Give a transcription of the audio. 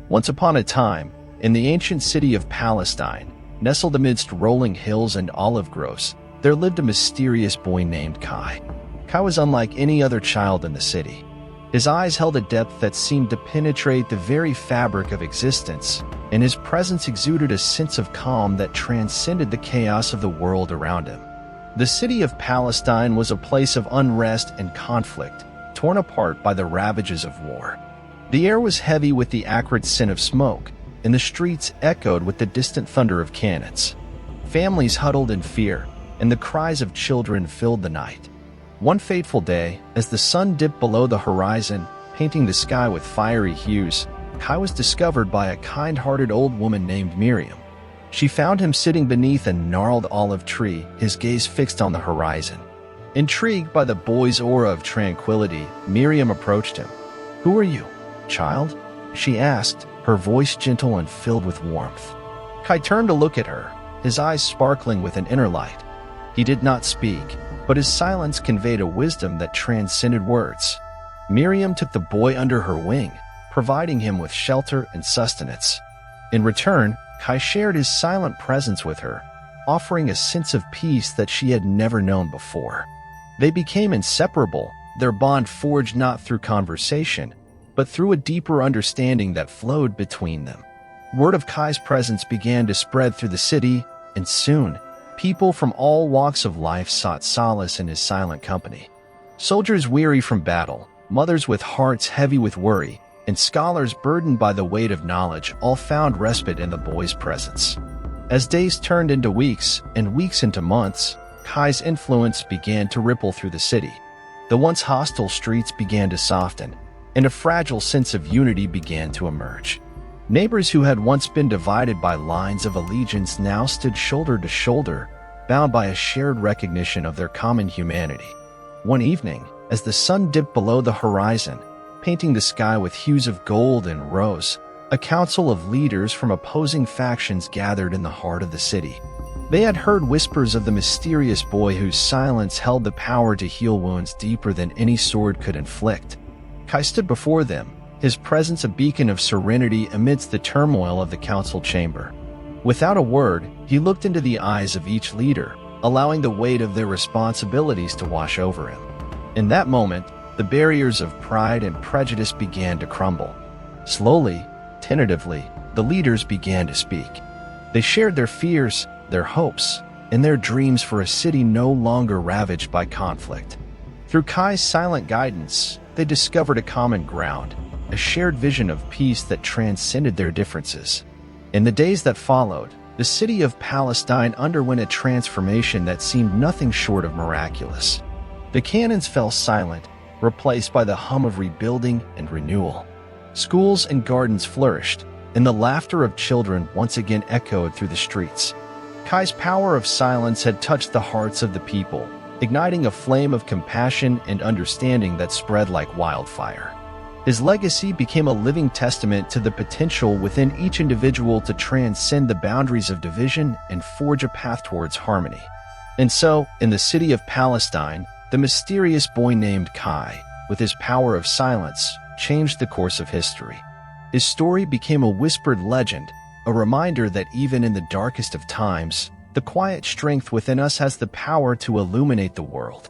Once upon a time, in the ancient city of Palestine, nestled amidst rolling hills and olive groves, there lived a mysterious boy named Kai. Kai was unlike any other child in the city. His eyes held a depth that seemed to penetrate the very fabric of existence, and his presence exuded a sense of calm that transcended the chaos of the world around him. The city of Palestine was a place of unrest and conflict, torn apart by the ravages of war. The air was heavy with the acrid scent of smoke, and the streets echoed with the distant thunder of cannons. Families huddled in fear, and the cries of children filled the night. One fateful day, as the sun dipped below the horizon, painting the sky with fiery hues, Kai was discovered by a kind-hearted old woman named Miriam. She found him sitting beneath a gnarled olive tree, his gaze fixed on the horizon. Intrigued by the boy's aura of tranquility, Miriam approached him. "Who are you, child?" she asked, her voice gentle and filled with warmth. Kai turned to look at her, his eyes sparkling with an inner light. He did not speak, but his silence conveyed a wisdom that transcended words. Miriam took the boy under her wing, providing him with shelter and sustenance. In return, Kai shared his silent presence with her, offering a sense of peace that she had never known before. They became inseparable, their bond forged not through conversation, but through a deeper understanding that flowed between them. Word of Kai's presence began to spread through the city, and soon, people from all walks of life sought solace in his silent company. Soldiers weary from battle, mothers with hearts heavy with worry, and scholars burdened by the weight of knowledge all found respite in the boy's presence. As days turned into weeks and weeks into months, Kai's influence began to ripple through the city. The once hostile streets began to soften, and a fragile sense of unity began to emerge. Neighbors who had once been divided by lines of allegiance now stood shoulder to shoulder, bound by a shared recognition of their common humanity. One evening, as the sun dipped below the horizon, painting the sky with hues of gold and rose, a council of leaders from opposing factions gathered in the heart of the city. They had heard whispers of the mysterious boy whose silence held the power to heal wounds deeper than any sword could inflict. Kai stood before them, his presence a beacon of serenity amidst the turmoil of the council chamber. Without a word, he looked into the eyes of each leader, allowing the weight of their responsibilities to wash over him. In that moment, the barriers of pride and prejudice began to crumble. Slowly, tentatively, the leaders began to speak. They shared their fears, their hopes, and their dreams for a city no longer ravaged by conflict. Through Kai's silent guidance, they discovered a common ground, a shared vision of peace that transcended their differences. In the days that followed, the city of Palestine underwent a transformation that seemed nothing short of miraculous. The cannons fell silent, replaced by the hum of rebuilding and renewal. Schools and gardens flourished, and the laughter of children once again echoed through the streets. Kai's power of silence had touched the hearts of the people, igniting a flame of compassion and understanding that spread like wildfire. His legacy became a living testament to the potential within each individual to transcend the boundaries of division and forge a path towards harmony. And so, in the city of Palestine, the mysterious boy named Kai, with his power of silence, changed the course of history. His story became a whispered legend, a reminder that even in the darkest of times, the quiet strength within us has the power to illuminate the world.